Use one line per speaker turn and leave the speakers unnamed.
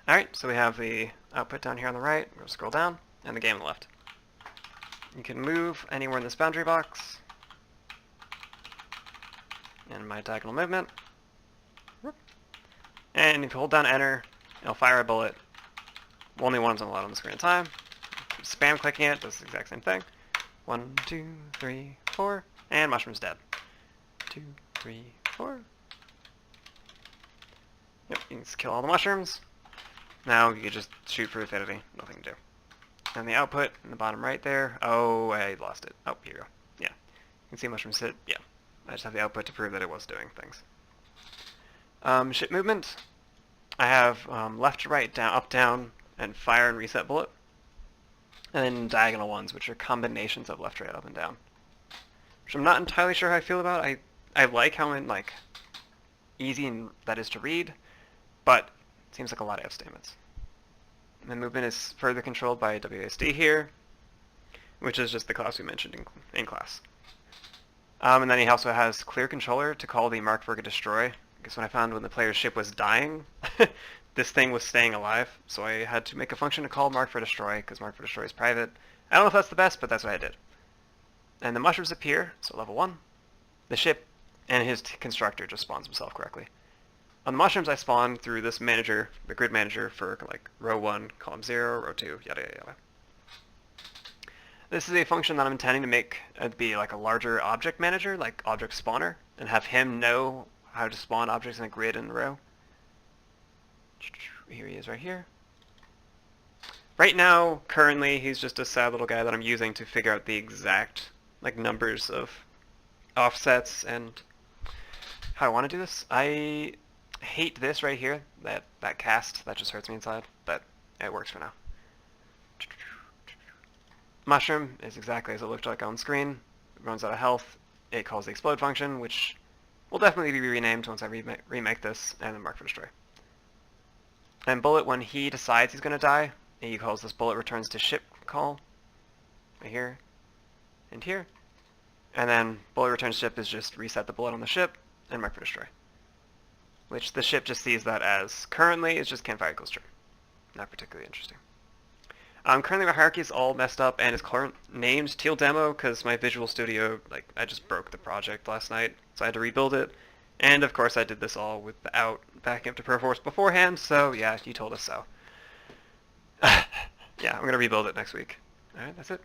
Alright, so we have the output down here on the right. We'll scroll down, and the game on the left. You can move anywhere in this boundary box. And my diagonal movement. And if you hold down enter, it'll fire a bullet. Only one's allowed on the screen at a time. Spam clicking it does the exact same thing. 1, 2, 3, 4, and mushroom's dead. 2, 3, 4. Yep, you can just kill all the mushrooms. Now you can just shoot for infinity. Nothing to do. And the output in the bottom right there. Oh, I lost it. Oh, here you go. Yeah. You can see mushrooms hit. Yeah. I just have the output to prove that it was doing things. Ship movement. I have left to right, down, up, down, and fire and reset bullet. And then diagonal ones, which are combinations of left, right, up, and down. Which I'm not entirely sure how I feel about. I like how easy and that is to read, but it seems like a lot of F statements. And the movement is further controlled by WASD here, which is just the class we mentioned in class. And then he also has clear controller to call the mark for destroy. Because when I found when the player's ship was dying, this thing was staying alive, so I had to make a function to call mark for destroy, because mark for destroy is private. I don't know if that's the best, but that's what I did. And the mushrooms appear, so level 1. The ship and his constructor just spawns himself correctly. On the mushrooms, I spawn through this manager, the grid manager, for like row 1, column 0, row 2, yada yada yada. This is a function that I'm intending to make be like a larger object manager, like object spawner, and have him know how to spawn objects in a grid and a row. Here he is right here. Right now, currently, he's just a sad little guy that I'm using to figure out the exact like numbers of offsets and how I want to do this. I hate this right here, that cast. That just hurts me inside, but it works for now. Mushroom is exactly as it looked like on screen. It runs out of health. It calls the explode function, which will definitely be renamed once I remake this, and then mark for destroy. And bullet, when he decides he's going to die, he calls this bullet returns to ship call, right here, and here. And then bullet returns ship is just reset the bullet on the ship, and mark for destroy. Which the ship just sees that as, currently, it's just campfire equals true. Not particularly interesting. Currently my hierarchy is all messed up and is named Teal Demo because my Visual Studio, I just broke the project last night, so I had to rebuild it. And of course I did this all without backing up to Perforce beforehand, so yeah, you told us so. Yeah, I'm going to rebuild it next week. Alright, that's it.